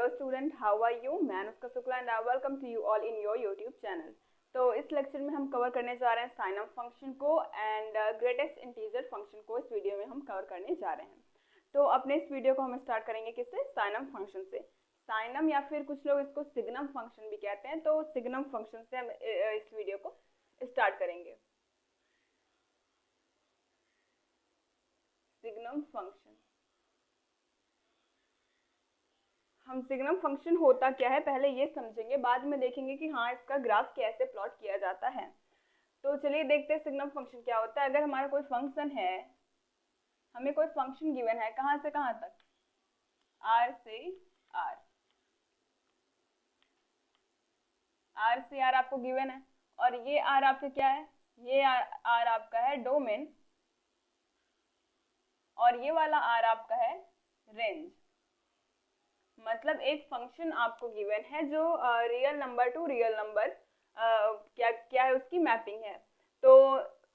Hello student, how are you? मैं Anushka Shukla and I welcome to you all in your YouTube channel. तो इस lecture में हम cover करने जा रहे हैं साइनम फंक्शन को एंड ग्रेटेस्ट इंटीजर फंक्शन को। इस वीडियो में हम कवर करने जा रहे हैं। तो अपने इस वीडियो को हम स्टार्ट करेंगे किससे? साइनम फंक्शन से। साइनम या फिर कुछ लोग इसको सिग्नम फंक्शन भी कहते हैं। तो सिग्नम फंक्शन से हम इस वीडियो को स्टार्ट करेंगे। सिग्नम फंक्शन, हम सिग्नम फंक्शन होता क्या है पहले ये समझेंगे, बाद में देखेंगे कि हाँ इसका ग्राफ कैसे प्लॉट किया जाता है। तो चलिए देखते हैं सिग्नम फंक्शन क्या होता है। अगर हमारा कोई फंक्शन है, हमें कोई फंक्शन गिवन है, कहाँ से कहाँ तक? आर से आर, आर से आर आपको गिवन है और ये आर आपका क्या है? ये आर आपका है डोमेन और ये वाला आर आपका है रेंज। मतलब एक फंक्शन आपको गिवन है जो real number two real number क्या क्या है, उसकी मैपिंग है। तो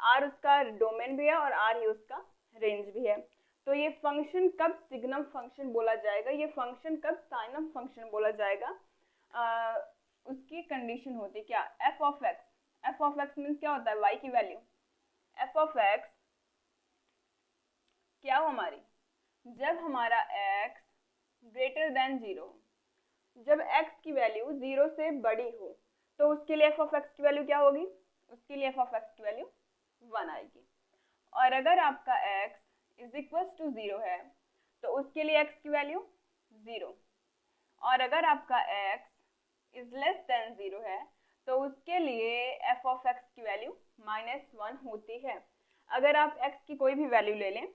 आर उसका डोमेन भी है और आर ही उसका रेंज भी है। तो ये फंक्शन कब सिग्नम फंक्शन बोला जाएगा, ये फंक्शन कब साइनम फंक्शन बोला जाएगा, उसकी कंडीशन होती है क्या? F of x. F of x means क्या होता है? वाई की वैल्यू। एफ ऑफ एक्स क्या हो हमारी? जब हमारा एक्स ग्रेटर देन 0, जब x की वैल्यू 0 से बड़ी हो तो उसके लिए f ऑफ x की वैल्यू क्या होगी? उसके लिए f ऑफ x की वैल्यू 1 आएगी। और अगर आपका x इज इक्वल टू 0 है तो उसके लिए x की वैल्यू 0। और अगर आपका x इज लेस देन 0 है तो उसके लिए f ऑफ x की वैल्यू -1 होती है। अगर आप x की कोई भी वैल्यू ले लें,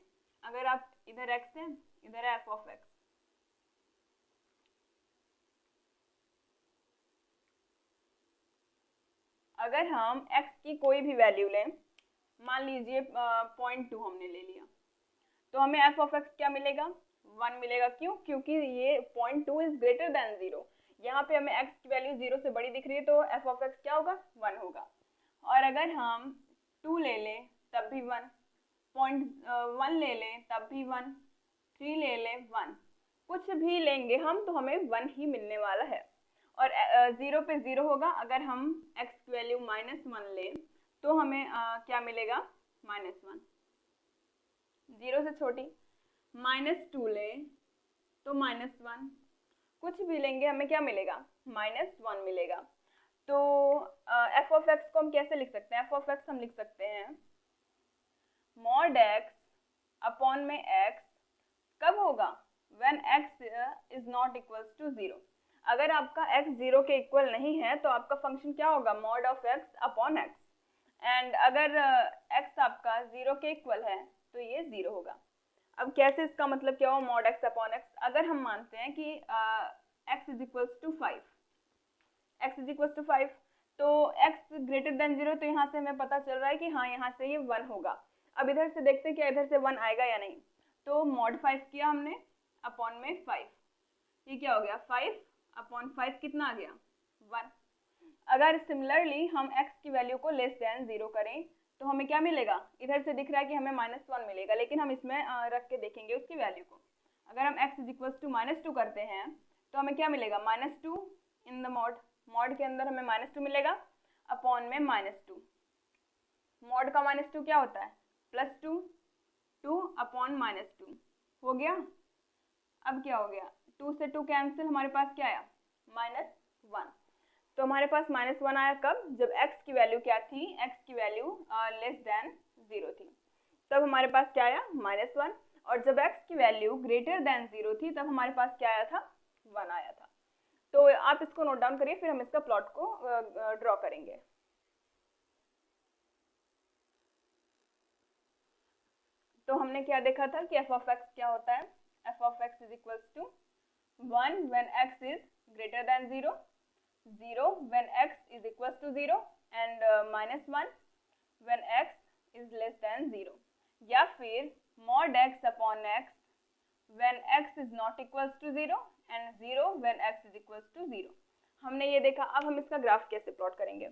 अगर आप इधर x है, इधर है f ऑफ x, अगर हम x की कोई भी वैल्यू लें, मान लीजिए 0.2 हमने ले लिया, तो हमें f ऑफ x क्या मिलेगा? 1 मिलेगा। क्यों? क्योंकि ये 0.2 इज ग्रेटर देन 0। यहाँ पे हमें x की वैल्यू 0 से बड़ी दिख रही है तो f ऑफ x क्या होगा? 1 होगा। और अगर हम 2 ले लें तब भी 1, 0.1 ले लें तब भी 1, 3 ले लें 1, कुछ भी लेंगे हम तो हमें 1 ही मिलने वाला है। और 0 पे 0 होगा। अगर हम x की वैल्यू -1 लें तो हमें क्या मिलेगा? -1। 0 से छोटी -2 लें तो -1, कुछ भी लेंगे हमें क्या मिलेगा? -1 मिलेगा। तो f ऑफ x को हम कैसे लिख सकते हैं? f ऑफ x हम लिख सकते हैं मॉड x अपॉन में x कब होगा? When x is not equals to 0। अगर आपका x 0 के इक्वल नहीं है तो आपका फंक्शन क्या होगा? Mod of x upon x। And अगर x आपका 0 के इक्वल है तो ये 0 होगा। अब कैसे, इसका मतलब क्या हो मॉड x अपॉन x? अगर हम मानते हैं कि x is equals to 5, x is equals to 5, तो x ग्रेटर देन 0, तो यहाँ से हमें पता चल रहा है कि हाँ यहाँ से ये 1 होगा। अब इधर से देखते हैं क्या इधर से 1 आएगा या नहीं। तो मॉड 5 किया हमने अपॉन में 5, ये क्या हो गया? 5 अपॉन 5 कितना आ गया? 1। अगर सिमिलरली हम x की वैल्यू को लेस देन 0 करें तो हमें क्या मिलेगा? इधर से दिख रहा है कि हमें -1 मिलेगा, लेकिन हम इसमें रख के देखेंगे उसकी वैल्यू को। अगर हम x इज इक्वल्स टू -2 करते हैं तो हमें क्या मिलेगा? -2 इन द मॉड, मॉड के अंदर हमें -2 मिलेगा अपॉन में -2। मॉड का -2 क्या होता है? +2, 2 अपॉन -2 हो गया। अब क्या हो गया? 2 से 2 कैंसिल, हमारे पास क्या आया? -1। तो हमारे पास -1 आया कब? जब x की वैल्यू क्या थी? x की वैल्यू लेस देन 0 थी, तब हमारे पास क्या आया? -1। और जब x की वैल्यू ग्रेटर देन 0 थी तब हमारे पास क्या आया था? 1 आया था। तो आप इसको नोट डाउन करिए, फिर हम इसका प्लॉट को ड्रॉ करेंगे। तो हमने क्या देखा था कि f ऑफ x क्या होता है? f of x is equals to 1 when x is greater than 0, 0 when x is equals to 0 and -1 when x is less than 0, या फिर mod x upon x when x is not equals to 0 and 0 when x is equals to 0। हमने ये देखा। अब हम इसका graph कैसे plot करेंगे?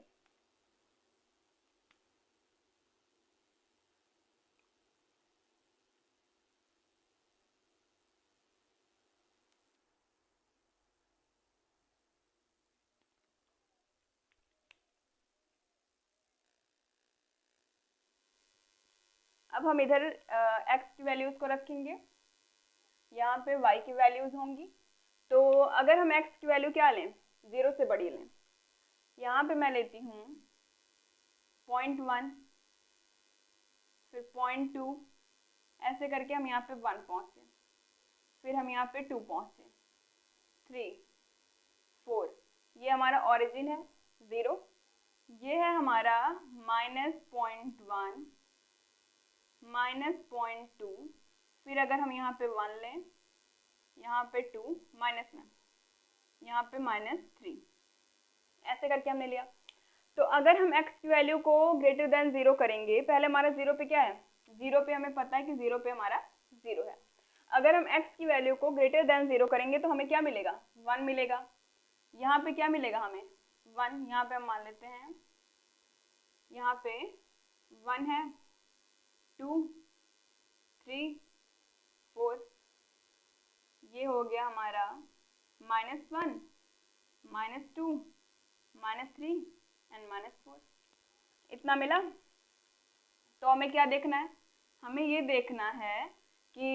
अब हम इधर x की वैल्यूज को रखेंगे, यहाँ पे y की वैल्यूज होंगी। तो अगर हम x की वैल्यू क्या लें, 0 से बड़ी लें, यहाँ पे मैं लेती हूँ 0.1, फिर 0.2, ऐसे करके हम यहाँ पे 1 पहुँचे, फिर हम यहाँ पे 2 पहुँचे, 3, 4, ये हमारा ओरिजिन है 0, ये है हमारा -0.1, -0.2, फिर अगर हम यहाँ पे 1 लें, यहाँ पे 2, -1, यहाँ पे -3, ऐसे करके हमने लिया। तो अगर हम x की वैल्यू को ग्रेटर देन 0 करेंगे, पहले हमारा 0 पे क्या है, 0 पे हमें पता है कि 0 पे हमारा 0 है। अगर हम x की वैल्यू को ग्रेटर देन 0 करेंगे तो हमें क्या मिलेगा, 1 मिलेगा। यहाँ पे क्या मिलेगा हमें, 1, यहाँ पे हम मान लेते हैं, यहाँ पे 1 है, 2, 3, 4, ये हो गया हमारा -1, -2, -3 एंड -4, इतना मिला। तो हमें क्या देखना है, हमें ये देखना है कि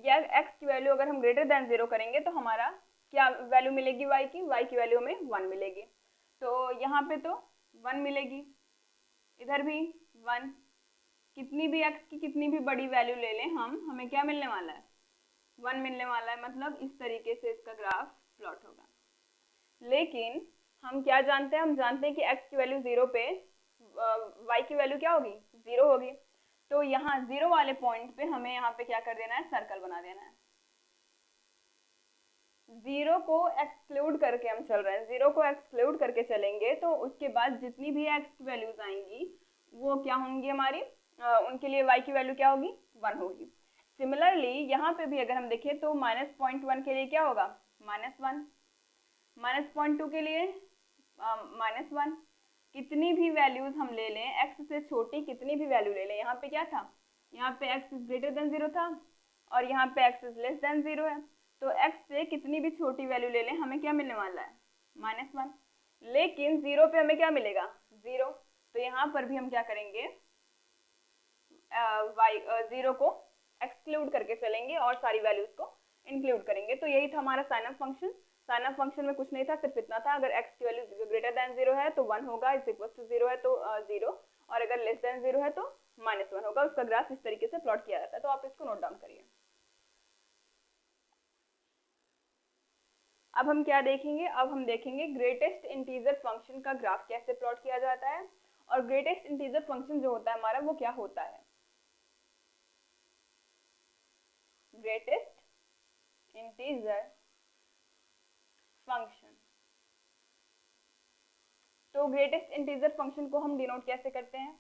यह x की वैल्यू अगर हम ग्रेटर देन 0 करेंगे तो हमारा क्या वैल्यू मिलेगी, y की वैल्यू हमें 1 मिलेगी। तो यहाँ पे तो 1 मिलेगी, इधर भी 1, कितनी भी x की कितनी भी बड़ी वैल्यू ले लें हम, हमें क्या मिलने वाला है, 1 मिलने वाला है। मतलब इस तरीके से इसका ग्राफ प्लॉट होगा। लेकिन हम क्या जानते हैं, हम जानते हैं कि x की वैल्यू 0 पे y की वैल्यू क्या होगी, 0 होगी। तो यहाँ 0 वाले पॉइंट पे हमें यहाँ पे क्या कर देना है, सर्कल बना देना है। 0 को एक्सक्लूड करके हम चल रहे हैं, 0 को एक्सक्लूड करके चलेंगे तो उसके बाद जितनी भी x की वैल्यूज आएंगी वो क्या होंगी हमारी, उनके लिए y की वैल्यू क्या होगी, 1 होगी। सिमिलरली यहाँ पे भी अगर हम देखें तो -0.1 के लिए क्या होगा, -1, -0.2 के लिए -1, कितनी भी वैल्यूज हम ले लें, x से छोटी कितनी भी वैल्यू ले लें, यहाँ पे क्या था, यहाँ पे x इज ग्रेटर देन 0 था और यहाँ पे x इज लेस देन 0 है। तो x से कितनी भी छोटी वैल्यू ले लें हमें क्या मिलने वाला है, -1। लेकिन 0 पे हमें क्या मिलेगा, 0। तो यहाँ पर भी हम क्या करेंगे, 0 को एक्सक्लूड करके चलेंगे और सारी वैल्यूज को इंक्लूड करेंगे। तो यही था हमारा sign of function. Sign of function में कुछ नहीं था, सिर्फ इतना था, अगर x की वैल्यू ग्रेटर देन 0 है तो 1 होगा, इज इक्वल टू 0 है तो 0, और अगर लेस देन 0 है तो -1 होगा। उसका ग्राफ इस तरीके से प्लॉट किया जाता है। तो आप इसको नोट डाउन करिए। अब हम क्या देखेंगे, अब हम देखेंगे ग्रेटेस्ट इंटीजर फंक्शन का ग्राफ कैसे प्लॉट किया जाता है, और ग्रेटेस्ट इंटीजर फंक्शन जो होता है हमारा वो क्या होता है। ग्रेटेस्ट इंटीजर फंक्शन, तो ग्रेटेस्ट इंटीजर फंक्शन को हम डिनोट कैसे करते हैं,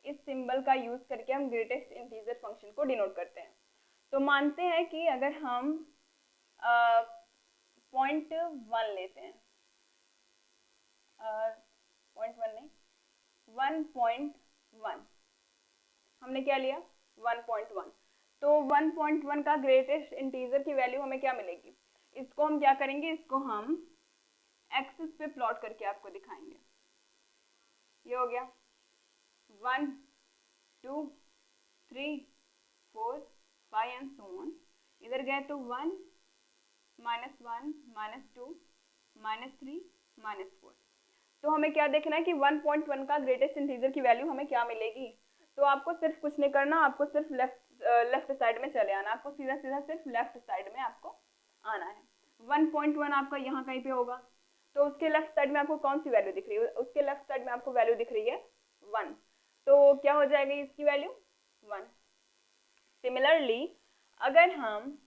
इस सिंबल का यूज करके हम ग्रेटेस्ट इंटीजर फंक्शन को डिनोट करते हैं। तो मानते हैं कि अगर हम 0.1 लेते हैं, 0.1 नहीं, 1.1, हमने क्या लिया, 1.1। तो 1.1 का ग्रेटेस्ट इंटीजर की वैल्यू हमें क्या मिलेगी, इसको हम क्या करेंगे, इसको हम एक्सिस पे प्लॉट करके आपको दिखाएंगे। ये हो गया 1, 2, 3, 4, 5 एंड सो ऑन। इधर गए तो 1, -1, -2, -3, -4। तो हमें क्या देखना है कि 1.1 का ग्रेटेस्ट इंटीजर की वैल्यू हमें क्या मिलेगी। तो आपको सिर्फ कुछ नहीं करना, आपको सिर्फ लेफ्ट साइड में चले आना, आपको सीधा सीधा सिर्फ लेफ्ट साइड में आपको आना है। 1.1 आपका यहाँ कहीं पे होगा, तो उसके लेफ्ट साइड में आपको कौन सी वैल्यू दिख रही है, उसके लेफ्ट साइड में आपको वैल्यू दिख रही है 1, तो क्या हो जाएगी इसकी वैल्यू 1। सिमिलरली अगर हम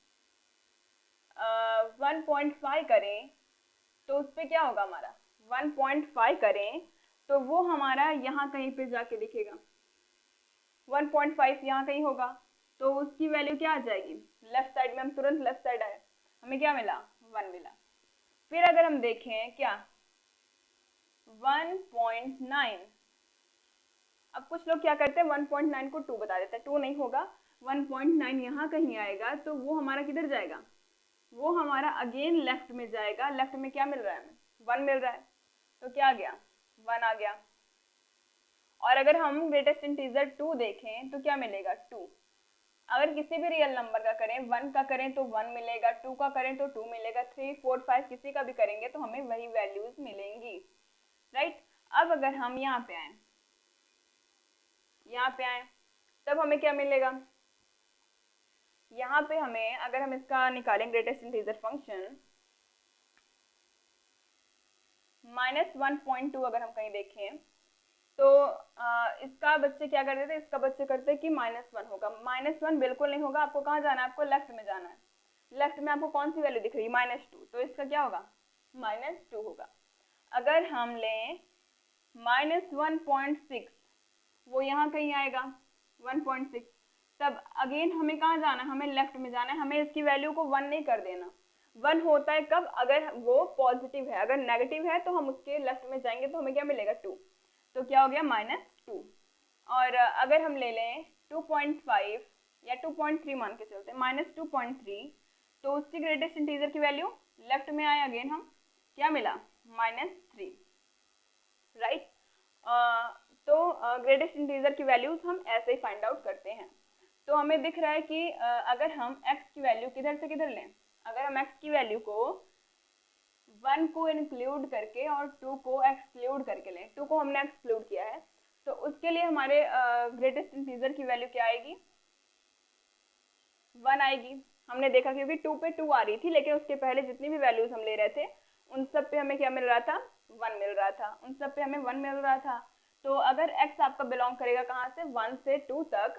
1.5 करें तो उस पर क्या होगा हमारा, 1.5 करें तो वो हमारा यहाँ कहीं पे जाके दिखेगा, 1.5 यहाँ कहीं होगा, तो उसकी वैल्यू क्या आ जाएगी, लेफ्ट साइड में हम तुरंत लेफ्ट साइड आए, हमें क्या मिला, 1 मिला। फिर अगर हम देखें क्या 1.9, अब कुछ लोग क्या करते हैं 1.9 को 2 बता देते हैं, 2 नहीं होगा, 1.9 यहाँ कहीं आएगा, तो वो हमारा किधर जाएगा, वो हमारा अगेन लेफ्ट में जाएगा। लेफ्ट में क्या मिल रहा है हमें, 1 मिल रहा है, तो क्या आ गया, 1 आ गया। और अगर हम ग्रेटेस्ट इंटीजर 2 देखें तो क्या मिलेगा 2। अगर किसी भी रियल नंबर का करें, 1 का करें तो 1 मिलेगा, 2 का करें तो 2 मिलेगा, 3, 4, 5 किसी का भी करेंगे तो हमें वही वैल्यूज मिलेंगी, राइट। अब अगर हम यहाँ पे आए तब हमें क्या मिलेगा, यहाँ पे हमें अगर हम इसका निकालें ग्रेटेस्ट इंटीजर फंक्शन -1.2 अगर हम कहीं देखें तो इसका बच्चे क्या करते थे, इसका बच्चे करते कि -1 होगा। -1 बिल्कुल नहीं होगा, आपको कहाँ जाना है, आपको लेफ्ट में जाना है। लेफ्ट में आपको कौन सी वैल्यू दिख रही है, -2, तो इसका क्या होगा -2 होगा। अगर हम लें -1.6, वो यहाँ कहीं आएगा 1.6, तब अगेन हमें कहाँ जाना है, हमें लेफ्ट में जाना है, हमें इसकी वैल्यू को 1 नहीं कर देना। 1 होता है कब, अगर वो पॉजिटिव है, अगर नेगेटिव है तो हम उसके लेफ्ट में जाएंगे तो हमें क्या मिलेगा 2, तो क्या हो गया -2। और अगर हम ले लें 2.5 या 2.3 मान के चलते हैं, -2.3, तो उसकी ग्रेटेस्ट इंटीजर की वैल्यू लेफ्ट में आए, अगेन हम क्या मिला -3, राइट। तो ग्रेटेस्ट इंटीजर की वैल्यूज हम ऐसे ही फाइंड आउट करते हैं। तो हमें दिख रहा है कि अगर हम x की वैल्यू किधर से किधर लें, अगर हम x की वैल्यू को 1 को इंक्लूड करके और 2 को एक्सक्लूड करके लें, 2 को हमने एक्सक्लूड किया है, तो उसके लिए हमारे ग्रेटेस्ट इंटीजर की वैल्यू क्या आएगी 1 आएगी। हमने देखा क्योंकि 2 पे 2 आ रही थी, लेकिन उसके पहले जितनी भी वैल्यूज हम ले रहे थे उन सब पे हमें क्या मिल रहा था 1 मिल रहा था, उन सब पे हमें 1 मिल रहा था। तो अगर x आपका बिलोंग करेगा कहाँ से 1 से 2 तक,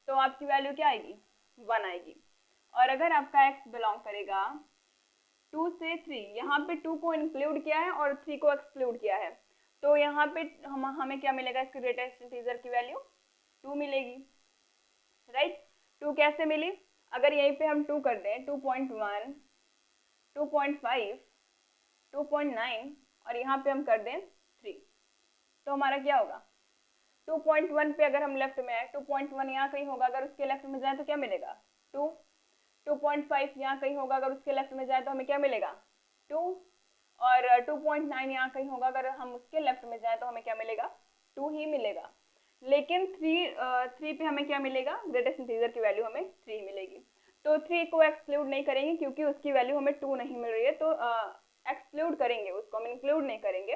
तो आपकी वैल्यू क्या आएगी 1 आएगी। और अगर आपका x बिलोंग करेगा 2 से 3, यहाँ पे 2 को इंक्लूड किया है और 3 को एक्सक्लूड किया है, तो यहाँ पे हमें क्या मिलेगा, इसके ग्रेटेस्ट इंटीजर की वैल्यू 2 मिलेगी, राइट। 2 कैसे मिली, अगर यहीं पे हम 2 कर दें 2.1, 2.5, 2.9 और यहाँ पे हम कर दें 3, तो हमारा क्या होगा 2.1 पे अगर हम लेफ्ट में आए 2.1 यहाँ कहीं होगा, अगर उसके लेफ्ट में जाए तो क्या मिलेगा 2। 2.5 यहाँ कहीं होगा, अगर उसके लेफ्ट में जाए तो हमें क्या मिलेगा 2। और 2.9 यहाँ कहीं होगा, अगर हम उसके लेफ्ट में जाए तो हमें क्या मिलेगा 2 ही मिलेगा। लेकिन 3 पे हमें क्या मिलेगा, ग्रेटेस्ट इंटीजर की वैल्यू हमें 3 मिलेगी। तो 3 को एक्सक्लूड नहीं करेंगे क्योंकि उसकी वैल्यू हमें 2 नहीं मिल रही है, तो एक्सक्लूड करेंगे, उसको हम इंक्लूड नहीं करेंगे।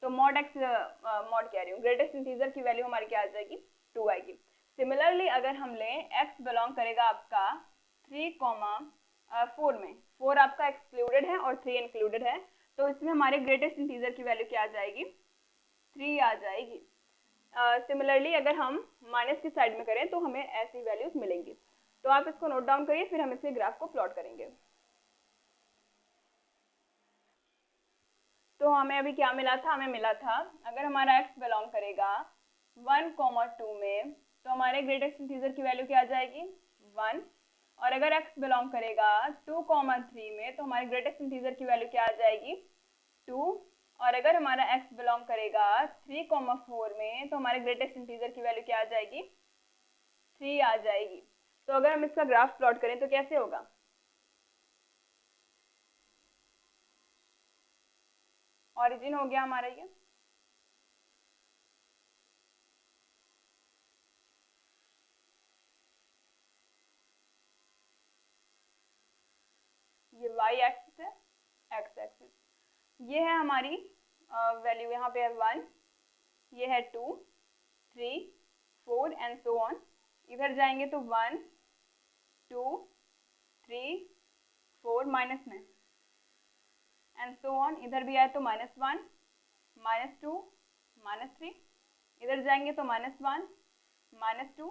तो मॉड कह रही हूँ, ग्रेटेस्ट इंटीजर की वैल्यू हमारी क्या आ जाएगी 2 आएगी। सिमिलरली अगर हम लें x बिलोंग करेगा आपका 3,4 में, 4 आपका एक्सक्लूडेड है और 3 इंक्लूडेड है, तो इसमें हमारे ग्रेटेस्ट इंटीजर की वैल्यू क्या आ जाएगी 3 आ जाएगी। सिमिलरली अगर हम माइनस की साइड में करें तो हमें ऐसी वैल्यूज मिलेंगी। तो आप इसको नोट डाउन करिए, फिर हम इसके ग्राफ को प्लॉट करेंगे। तो हमें अभी क्या मिला था, हमें मिला था अगर हमारा x बिलोंग करेगा 1,2 में तो हमारे ग्रेटेस्ट इंटीजर की वैल्यू क्या आ जाएगी 1। और अगर x बिलोंग करेगा 2,3 में तो हमारे ग्रेटेस्ट इंटीजर की वैल्यू क्या आ जाएगी 2। और अगर हमारा x बिलोंग करेगा 3,4 में तो हमारे ग्रेटेस्ट इंटीजर की वैल्यू क्या आ जाएगी 3 आ जाएगी। तो अगर हम इसका ग्राफ प्लॉट करें तो कैसे होगा, ऑरिजिन हो गया हमारा ये y एक्सिस है, x एक्सिस, ये है हमारी वैल्यू, यहाँ पे है 1, ये है 2, 3, 4 एंड सो ऑन। इधर जाएंगे तो 1, 2, 3, 4 माइनस में एंड सो ऑन। इधर भी आए तो -1, -2, -3, इधर जाएंगे तो -1, -2,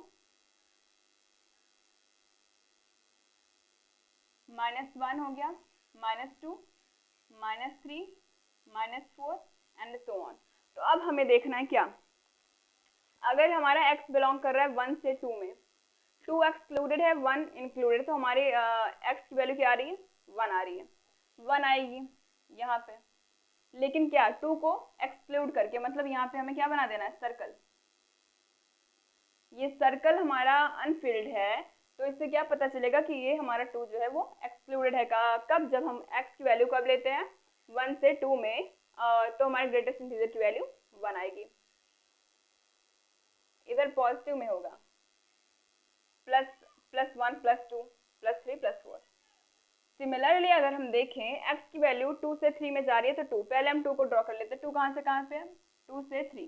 -1 हो गया, -2, -3, -4 एंड सो ऑन। तो अब हमें देखना है क्या, अगर हमारा x बिलोंग कर रहा है 1 से 2 में, 2 एक्सक्लूडेड है 1 इंक्लूडेड, तो हमारे x की वैल्यू क्या आ रही है 1 आ रही है, 1 आएगी यहाँ पे। लेकिन क्या 2 को एक्सक्लूड करके, मतलब यहाँ पे हमें क्या बना देना है सर्कल, ये सर्कल हमारा अनफिल्ड है, तो इससे क्या पता चलेगा कि ये हमारा 2 जो है वो एक्सक्लूडेड है कब, जब हम x की वैल्यू कब लेते हैं 1 से 2 में, तो हमारे ग्रेटेस्ट इंटीजर की वैल्यू 1 आएगी। इधर पॉजिटिव में होगा, प्लस +1 +2 +3 +4। सिमिलरली अगर हम देखें x की वैल्यू 2 से 3 में जा रही है तो 2, पहले हम 2 को ड्रॉ कर लेते हैं। 2 कहाँ से कहाँ पे है, 2 से 3।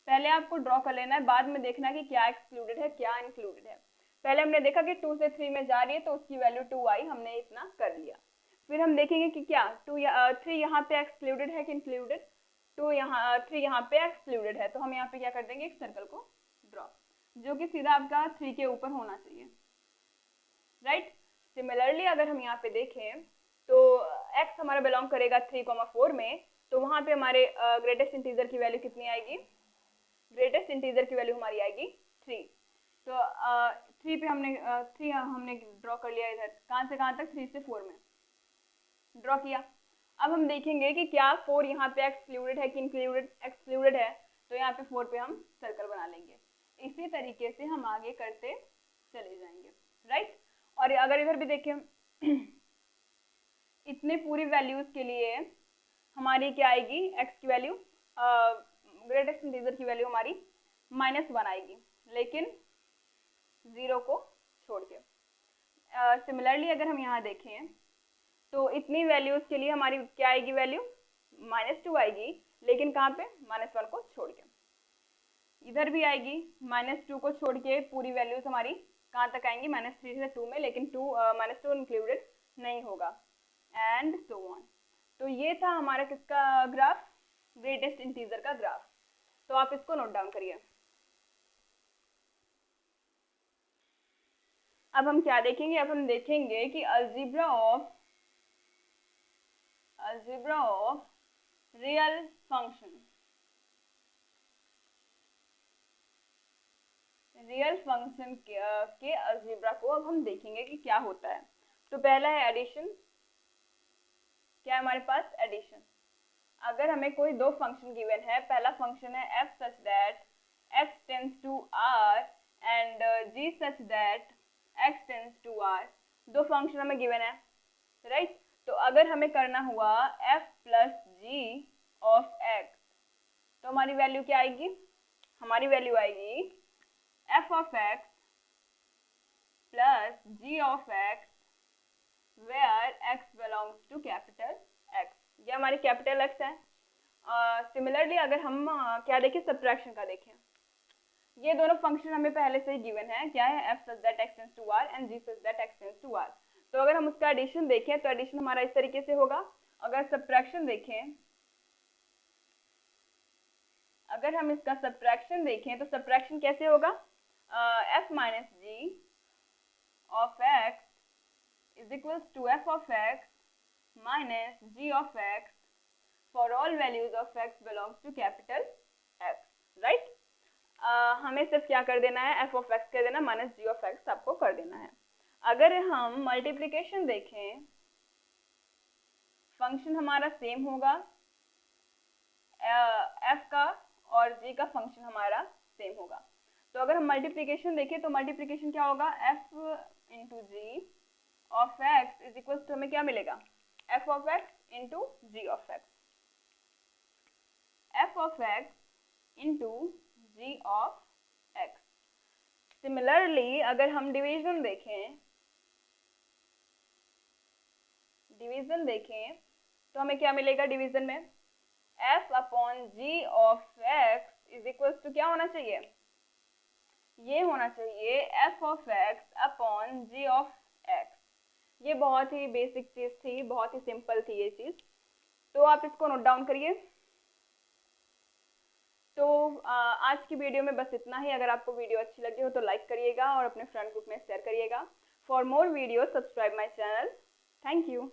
पहले आपको ड्रॉ कर लेना है, बाद में देखना है कि क्या एक्सक्लूडेड है क्या इंक्लूडेड है। पहले हमने देखा कि 2 से 3 में जा रही है तो उसकी वैल्यू 2 आई, हमने इतना कर लिया। फिर हम देखेंगे कि क्या 3 यहाँ पे एक्सक्लूडेड है कि इंक्लूडेड, 3 यहाँ पे एक्सक्लूडेड है, तो हम यहाँ पे क्या कर देंगे, एक सर्कल को ड्रॉ, जो कि सीधा आपका 3 के ऊपर होना चाहिए, राइट। सिमिलरली अगर हम यहाँ पे देखें तो x हमारा बिलोंग करेगा 3,4 में, तो वहाँ पे हमारे ग्रेटेस्ट इंटीजर की वैल्यू कितनी आएगी, ग्रेटेस्ट इंटीजर की वैल्यू हमारी आएगी 3। तो 3 पे हमने ड्रॉ कर लिया, इधर कहाँ से कहाँ तक, 3 से 4 में ड्रॉ किया। अब हम देखेंगे कि क्या 4 यहाँ पे एक्सक्लूडेड है कि एक्सक्लूडेड है, तो यहाँ पे 4 पे हम सर्कल बना लेंगे। इसी तरीके से हम आगे करते चले जाएंगे, राइट। और अगर इधर भी देखें इतने पूरी वैल्यूज के लिए हमारी क्या आएगी, x की वैल्यू, ग्रेटेस्ट इंटीजर की वैल्यू हमारी -1 आएगी, लेकिन 0 को छोड़ के। सिमिलरली अगर हम यहाँ देखें तो इतनी वैल्यूज के लिए हमारी क्या आएगी, वैल्यू -2 आएगी, लेकिन कहाँ पे, -1 को छोड़ के। इधर भी आएगी -2 को छोड़ के, पूरी वैल्यूज हमारी कहाँ तक आएंगी, -3 से 2 में, लेकिन -2 इंक्लूडेड नहीं होगा, एंड सो ऑन। तो ये था हमारा किसका ग्राफ, ग्रेटेस्ट इंटीजर का ग्राफ। तो आप इसको नोट डाउन करिए। अब हम क्या देखेंगे, अब हम देखेंगे कि algebra of real function, real function के अलजेब्रा को अब हम देखेंगे कि क्या होता है। तो पहला है एडिशन। क्या है हमारे पास, एडिशन। अगर हमें कोई दो फंक्शन गिवन है, पहला फंक्शन है f such that x tends to r and g such that x tends to r, दो फंक्शन हमें गिवन है, राइट। तो अगर हमें करना हुआ f plus g of x, तो हमारी वैल्यू क्या आएगी, हमारी वैल्यू आएगी f of x plus g of x where x belongs to capital X, ये हमारी कैपिटल X है। सिमिलरली अगर हम क्या देखें, सब्ट्रैक्शन का देखें, ये दोनों फंक्शन हमें पहले से ही गिवन है, क्या है, f such that x tends to r and g such that x tends to r। तो अगर हम उसका एडिशन देखें तो एडिशन हमारा इस तरीके से होगा। अगर सब्ट्रैक्शन देखें, अगर हम इसका सब्ट्रैक्शन देखें तो सब्ट्रैक्शन कैसे होगा, f minus g of x is equals to f of x minus g of x for all values of x belongs to capital X, right। हमें सिर्फ क्या कर देना है, f of x कर देना, माइनस g of x आपको कर देना है। अगर हम मल्टीप्लिकेशन देखें, फंक्शन हमारा सेम होगा, f का और g का फंक्शन हमारा सेम होगा। तो अगर हम मल्टीप्लिकेशन देखें तो मल्टीप्लिकेशन क्या होगा, f into g of x is equal to हमें क्या मिलेगा, f of x into g of x, f of x into g of x। Similarly अगर हम डिवीजन देखें तो हमें क्या मिलेगा डिवीजन में, f upon g of x is equal to क्या होना चाहिए, ये होना चाहिए f of x upon g of x। ये बहुत ही बेसिक चीज थी, बहुत ही सिंपल थी ये चीज, तो आप इसको नोट डाउन करिए। तो आज की वीडियो में बस इतना ही। अगर आपको वीडियो अच्छी लगी हो तो लाइक करिएगा और अपने फ्रेंड ग्रुप में शेयर करिएगा। For more video subscribe my channel. Thank you.